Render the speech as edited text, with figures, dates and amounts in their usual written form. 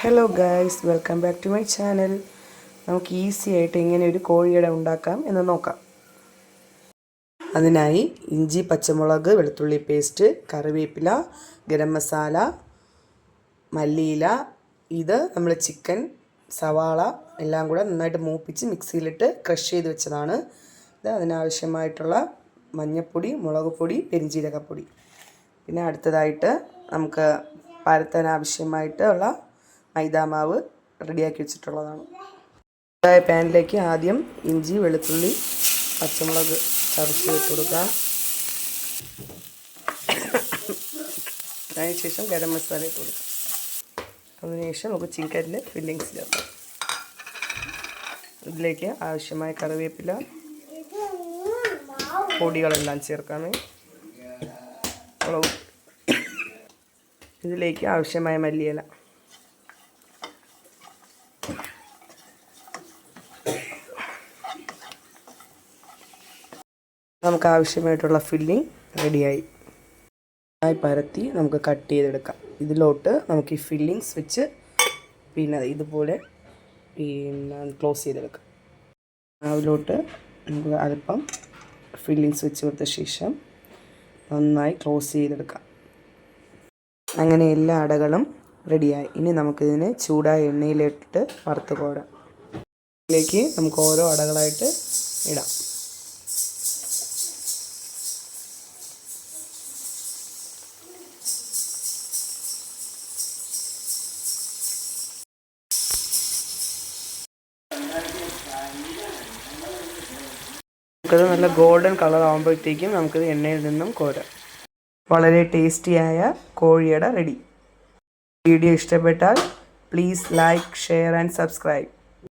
Hello guys, welcome back to my channel. നമുക്ക് easy ആയിട്ട് എങ്ങനെ ഒരു കോഴിയട ഉണ്ടാക്കാം എന്ന് നോക്കാം. അതിനായി ഇഞ്ചി, പച്ചമുളക്, വെളുത്തുള്ളി പേസ്റ്റ്, കറിവേപ്പില, ഗരം മസാല, മല്ലിയില, ഇത് നമ്മൾ ചിക്കൻ, സവാള എല്ലാം കൂടെ നന്നായിട്ട് മൂപ്പിച്ച് മിക്സിയിലിട്ട് ക്രഷ് ചെയ്ത് വെച്ചതാണ്. ഇത് അതിനാവശ്യമായിട്ടുള്ള മഞ്ഞൾപ്പൊടി, മുളക് പൊടി, പെരിഞ്ജീരകപ്പൊടി. പിന്നെ അടുത്തതായിട്ട് നമുക്ക് പരത്താൻ ആവശ്യമായിട്ടുള്ള മൈദാമാവ് റെഡിയാക്കി വെച്ചിട്ടുള്ളതാണ്. പാനിലേക്ക് ആദ്യം ഇഞ്ചി, വെളുത്തുള്ളി, പച്ചമുളക് ചതച്ച് ഇട്ട് കൊടുക്കാം. അതിനുശേഷം ഗരം മസാല ഇട്ട് കൊടുക്കാം. അതിനുശേഷം നമുക്ക് ചിക്കനിൽ ഫില്ലിങ്സ് ചേർക്കാം. ഇതിലേക്ക് ആവശ്യമായ കറിവേപ്പില, പൊടികളെല്ലാം ചേർക്കാമേ. ഇതിലേക്ക് ആവശ്യമായ മല്ലിയില, നമുക്ക് ആവശ്യമായിട്ടുള്ള ഫില്ലിംഗ് റെഡിയായി. പരത്തി നമുക്ക് കട്ട് ചെയ്തെടുക്കാം. ഇതിലോട്ട് നമുക്ക് ഈ ഫില്ലിങ്സ് വെച്ച് ഇതുപോലെ ക്ലോസ് ചെയ്തെടുക്കാം. അതിലോട്ട് നമുക്ക് അല്പം ഫില്ലിങ്സ് വെച്ച് കൊടുത്ത ശേഷം നന്നായി ക്ലോസ് ചെയ്തെടുക്കാം. അങ്ങനെ എല്ലാ അടകളും റെഡിയായി. ഇനി നമുക്കിതിനെ ചൂടായ എണ്ണയിലിട്ടിട്ട് വറുത്ത് കോരാം. ഇതിലേക്ക് നമുക്ക് ഓരോ അടകളായിട്ട് ഇടാം. നമുക്കത് നല്ല ഗോൾഡൻ കളർ ആകുമ്പോഴത്തേക്കും നമുക്കത് എണ്ണയിൽ നിന്നും കോരാം. വളരെ ടേസ്റ്റിയായ കോഴിയട റെഡി. വീഡിയോ ഇഷ്ടപ്പെട്ടാൽ please like, share and subscribe.